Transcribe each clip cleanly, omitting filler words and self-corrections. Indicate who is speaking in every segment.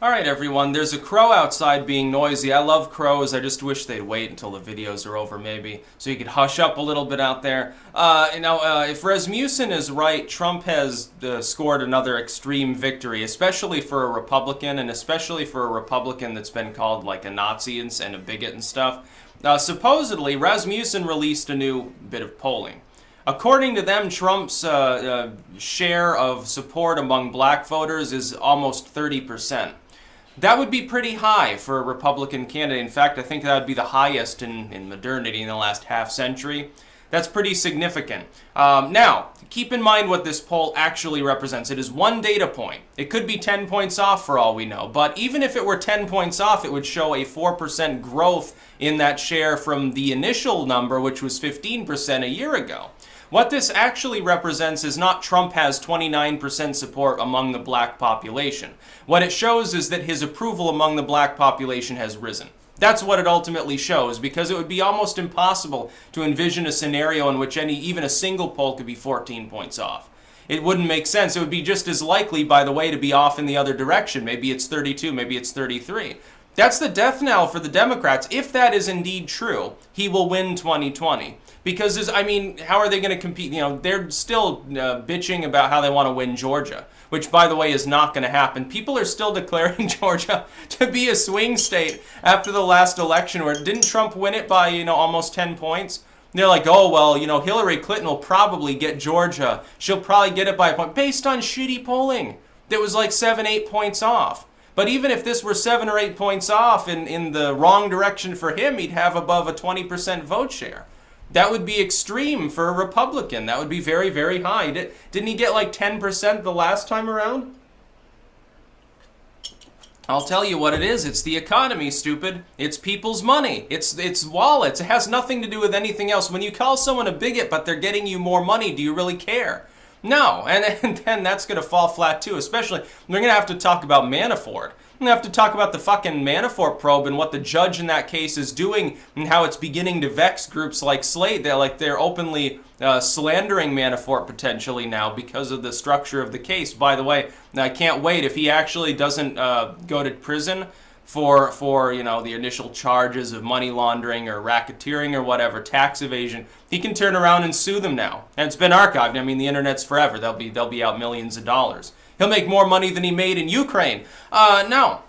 Speaker 1: Alright everyone, there's a crow outside being noisy. I love crows, I just wish they'd wait until the videos are over maybe, so you could hush up a little bit out there. If Rasmussen is right, Trump has scored another extreme victory, especially for a Republican, and especially for a Republican that's been called like a Nazi and a bigot and stuff. Supposedly, Rasmussen released a new bit of polling. According to them, Trump's share of support among black voters is almost 30%. That would be pretty high for a Republican candidate. In fact, I think that would be the highest in modernity in the last half century. That's pretty significant. Now, keep in mind what this poll actually represents. It is one data point. It could be 10 points off for all we know. But even if it were 10 points off, it would show a 4% growth in that share from the initial number, which was 15% a year ago. What this actually represents is not Trump has 29% support among the black population. What it shows is that his approval among the black population has risen. That's what it ultimately shows, because it would be almost impossible to envision a scenario in which even a single poll could be 14 points off. It wouldn't make sense. It would be just as likely, by the way, to be off in the other direction. Maybe it's 32, maybe it's 33. That's the death knell for the Democrats. If that is indeed true, he will win 2020. Because, how are they going to compete? They're still bitching about how they want to win Georgia, which, by the way, is not going to happen. People are still declaring Georgia to be a swing state after the last election, where didn't Trump win it by, almost 10 points? They're like, oh, well, Hillary Clinton will probably get Georgia. She'll probably get it by a point, based on shitty polling that was like 7, 8 points off. But even if this were 7 or 8 points off in the wrong direction for him, he'd have above a 20% vote share. That would be extreme for a Republican. That would be very, very high. Didn't he get like 10% the last time around? I'll tell you what it is. It's the economy, stupid. It's people's money. It's wallets. It has nothing to do with anything else. When you call someone a bigot, but they're getting you more money, do you really care? No, and then that's going to fall flat too, especially, we're going to have to talk about Manafort. We're going to have to talk about the fucking Manafort probe and what the judge in that case is doing and how it's beginning to vex groups like Slate. They're openly slandering Manafort potentially now because of the structure of the case. By the way, I can't wait if he actually doesn't go to prison for the initial charges of money laundering or racketeering or whatever, tax evasion. He can turn around and sue them now. And it's been archived. The internet's forever. They'll be out millions of dollars. He'll make more money than he made in Ukraine. Now,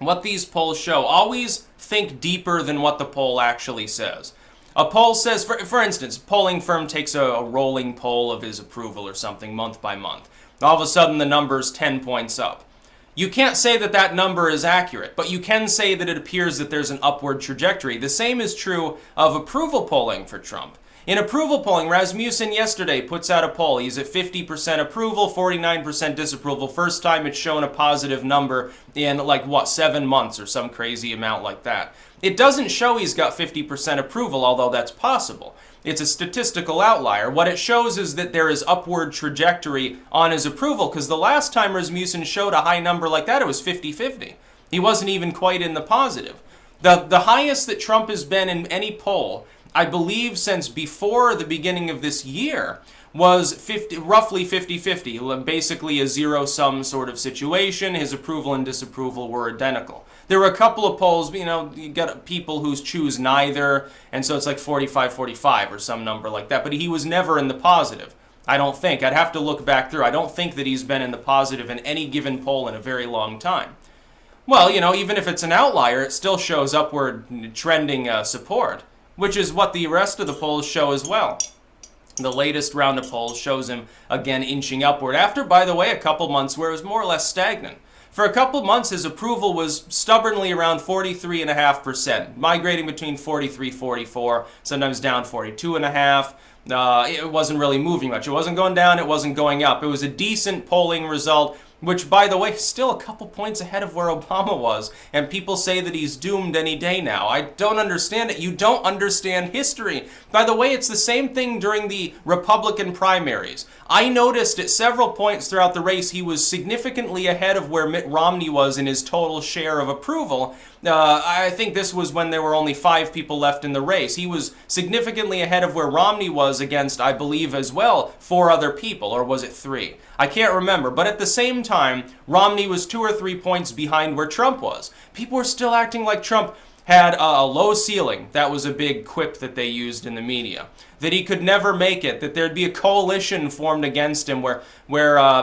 Speaker 1: what these polls show, always think deeper than what the poll actually says. A poll says, for instance, a polling firm takes a rolling poll of his approval or something month by month. All of a sudden the number's 10 points up. You can't say that that number is accurate, but you can say that it appears that there's an upward trajectory. The same is true of approval polling for Trump. In approval polling, Rasmussen yesterday puts out a poll. He's at 50% approval, 49% disapproval. First time it's shown a positive number in 7 months or some crazy amount like that. It doesn't show he's got 50% approval, although that's possible. It's a statistical outlier. What it shows is that there is upward trajectory on his approval, because the last time Rasmussen showed a high number like that, it was 50-50. He wasn't even quite in the positive. The highest that Trump has been in any poll, I believe since before the beginning of this year, was roughly 50-50, basically a zero-sum sort of situation. His approval and disapproval were identical. There were a couple of polls, you got people who choose neither, and so it's like 45-45 or some number like that, but he was never in the positive. I don't think. I'd have to look back through. I don't think that he's been in the positive in any given poll in a very long time. Well, even if it's an outlier, it still shows upward trending support, which is what the rest of the polls show as well. The latest round of polls shows him again inching upward after, by the way, a couple months where it was more or less stagnant. For a couple months, his approval was stubbornly around 43.5%, migrating between 43-44, sometimes down 42.5%. It wasn't really moving much. It wasn't going down, it wasn't going up. It was a decent polling result, which, by the way, is still a couple points ahead of where Obama was. And people say that he's doomed any day now. I don't understand it. You don't understand history. By the way, it's the same thing during the Republican primaries. I noticed at several points throughout the race he was significantly ahead of where Mitt Romney was in his total share of approval. I think this was when there were only 5 people left in the race. He was significantly ahead of where Romney was against, I believe as well, 4 other people, or was it 3? I can't remember, but at the same time, Romney was 2 or 3 points behind where Trump was. People were still acting like Trump had a low ceiling. That was a big quip that they used in the media. That he could never make it, that there'd be a coalition formed against him where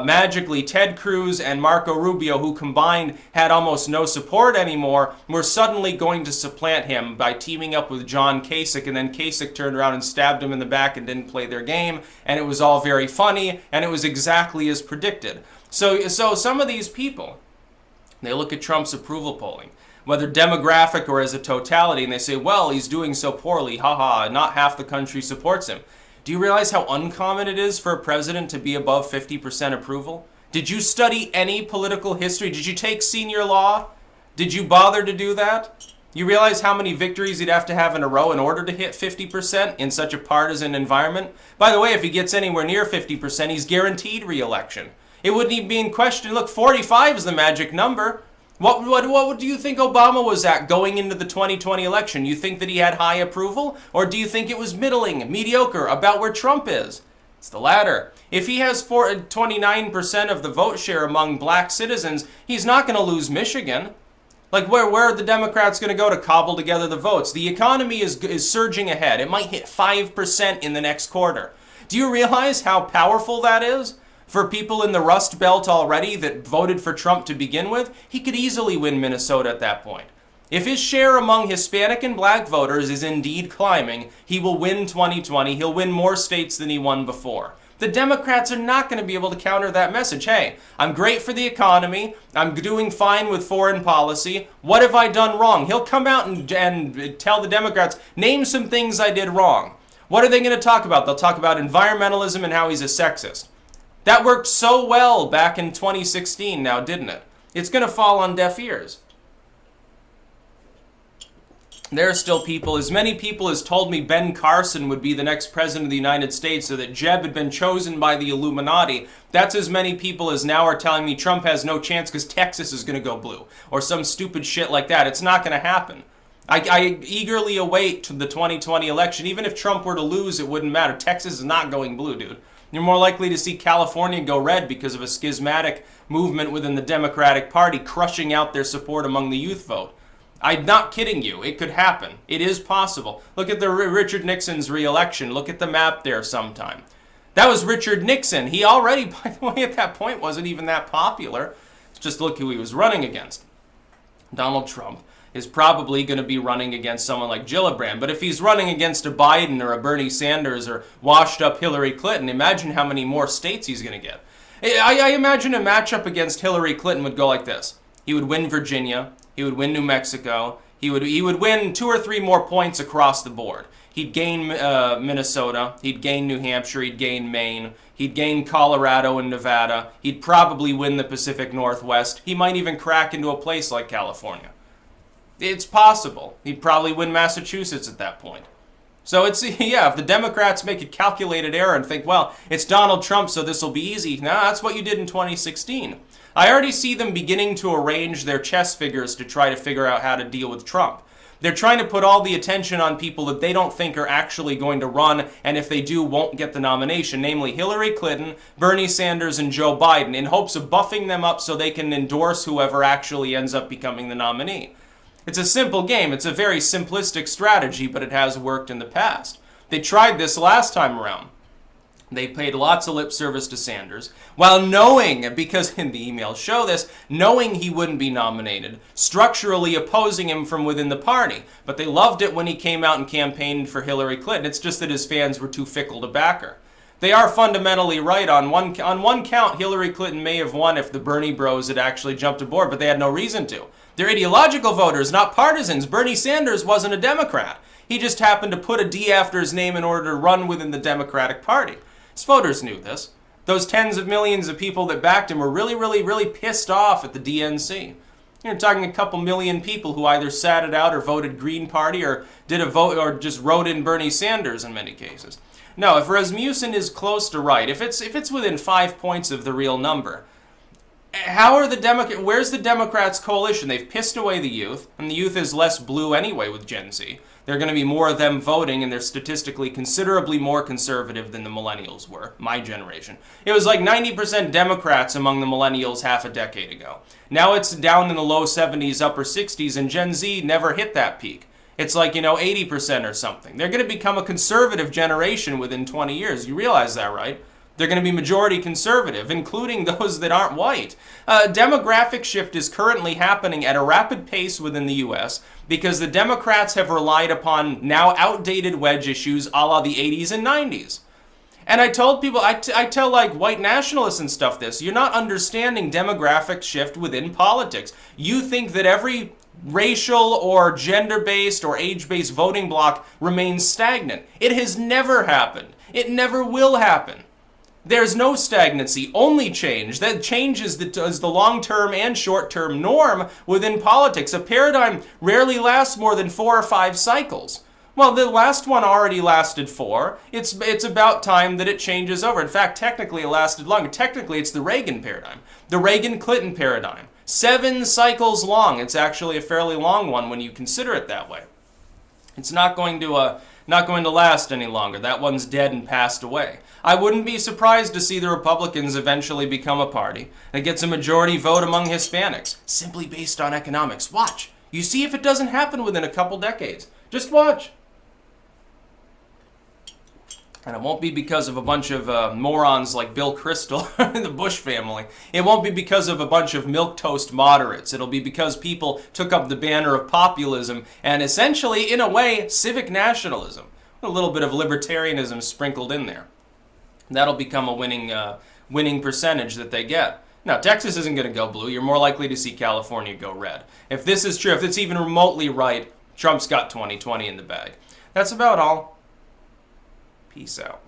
Speaker 1: magically Ted Cruz and Marco Rubio, who combined had almost no support anymore, were suddenly going to supplant him by teaming up with John Kasich, and then Kasich turned around and stabbed him in the back and didn't play their game, and it was all very funny, and it was exactly as predicted. So some of these people, they look at Trump's approval polling, whether demographic or as a totality, and they say, well, he's doing so poorly, haha, not half the country supports him. Do you realize how uncommon it is for a president to be above 50% approval? Did you study any political history? Did you take senior law? Did you bother to do that? You realize how many victories he'd have to have in a row in order to hit 50% in such a partisan environment? By the way, if he gets anywhere near 50%, he's guaranteed re-election. It wouldn't even be in question. Look, 45 is the magic number. What do you think Obama was at going into the 2020 election? You think that he had high approval? Or do you think it was middling, mediocre, about where Trump is? It's the latter. If he has 29% of the vote share among black citizens, he's not going to lose Michigan. Like, where are the Democrats going to go to cobble together the votes? The economy is surging ahead. It might hit 5% in the next quarter. Do you realize how powerful that is? For people in the Rust Belt already that voted for Trump to begin with, he could easily win Minnesota at that point. If his share among Hispanic and black voters is indeed climbing, he will win 2020. He'll win more states than he won before. The Democrats are not going to be able to counter that message. Hey, I'm great for the economy. I'm doing fine with foreign policy. What have I done wrong? He'll come out and tell the Democrats, name some things I did wrong. What are they going to talk about? They'll talk about environmentalism and how he's a sexist. That worked so well back in 2016 now, didn't it? It's going to fall on deaf ears. There are still people, as many people as told me Ben Carson would be the next president of the United States, or that Jeb had been chosen by the Illuminati. That's as many people as now are telling me Trump has no chance because Texas is going to go blue, or some stupid shit like that. It's not going to happen. I eagerly await the 2020 election. Even if Trump were to lose, it wouldn't matter. Texas is not going blue, dude. You're more likely to see California go red because of a schismatic movement within the Democratic Party crushing out their support among the youth vote. I'm not kidding you. It could happen. It is possible. Look at the Richard Nixon's re-election. Look at the map there sometime. That was Richard Nixon. He already, by the way, at that point wasn't even that popular. Just look who he was running against. Donald Trump is probably going to be running against someone like Gillibrand. But if he's running against a Biden or a Bernie Sanders or washed up Hillary Clinton, imagine how many more states he's going to get. I imagine a matchup against Hillary Clinton would go like this. He would win Virginia. He would win New Mexico. He would win 2 or 3 more points across the board. He'd gain Minnesota. He'd gain New Hampshire. He'd gain Maine. He'd gain Colorado and Nevada. He'd probably win the Pacific Northwest. He might even crack into a place like California. It's possible. He'd probably win Massachusetts at that point. So it's, yeah, if the Democrats make a calculated error and think, well, it's Donald Trump, so this will be easy. No, that's what you did in 2016. I already see them beginning to arrange their chess figures to try to figure out how to deal with Trump. They're trying to put all the attention on people that they don't think are actually going to run, and if they do, won't get the nomination, namely Hillary Clinton, Bernie Sanders, and Joe Biden, in hopes of buffing them up so they can endorse whoever actually ends up becoming the nominee. It's a simple game. It's a very simplistic strategy, but it has worked in the past. They tried this last time around. They paid lots of lip service to Sanders, while knowing, because in the emails show this, knowing he wouldn't be nominated, structurally opposing him from within the party. But they loved it when he came out and campaigned for Hillary Clinton. It's just that his fans were too fickle to back her. They are fundamentally right. On one count, Hillary Clinton may have won if the Bernie bros had actually jumped aboard, but they had no reason to. They're ideological voters, not partisans. Bernie Sanders wasn't a Democrat. He just happened to put a D after his name in order to run within the Democratic Party. His voters knew this. Those tens of millions of people that backed him were really, really, really pissed off at the DNC. You're talking a couple million people who either sat it out or voted Green Party or did a vote or just wrote in Bernie Sanders in many cases. No, if Rasmussen is close to right, if it's within 5 points of the real number, how are where's the Democrats' coalition? They've pissed away the youth, and the youth is less blue anyway with Gen Z. There are going to be more of them voting, and they're statistically considerably more conservative than the millennials were, my generation. It was like 90% Democrats among the millennials half a decade ago. Now it's down in the low 70s, upper 60s, and Gen Z never hit that peak. It's like, 80% or something. They're going to become a conservative generation within 20 years. You realize that, right? They're going to be majority conservative, including those that aren't white. Demographic shift is currently happening at a rapid pace within the U.S. because the Democrats have relied upon now outdated wedge issues a la the 80s and 90s. And I told people, I tell like white nationalists and stuff this, you're not understanding demographic shift within politics. You think that every racial or gender-based or age-based voting bloc remains stagnant. It has never happened. It never will happen. There's no stagnancy, only change. That change is the long-term and short-term norm within politics. A paradigm rarely lasts more than 4 or 5 cycles. Well, the last one already lasted 4. It's about time that it changes over. In fact, technically it lasted longer. Technically, it's the Reagan paradigm, the Reagan-Clinton paradigm. 7 cycles long. It's actually a fairly long one when you consider it that way. It's not going to last any longer. That one's dead and passed away. I wouldn't be surprised to see the Republicans eventually become a party that gets a majority vote among Hispanics, simply based on economics. Watch. You see if it doesn't happen within a couple decades. Just watch. And it won't be because of a bunch of morons like Bill Kristol and the Bush family. It won't be because of a bunch of milquetoast moderates. It'll be because people took up the banner of populism and essentially, in a way, civic nationalism. A little bit of libertarianism sprinkled in there. That'll become a winning percentage that they get. Now, Texas isn't going to go blue. You're more likely to see California go red. If this is true, if it's even remotely right, Trump's got 2020 in the bag. That's about all. Peace out.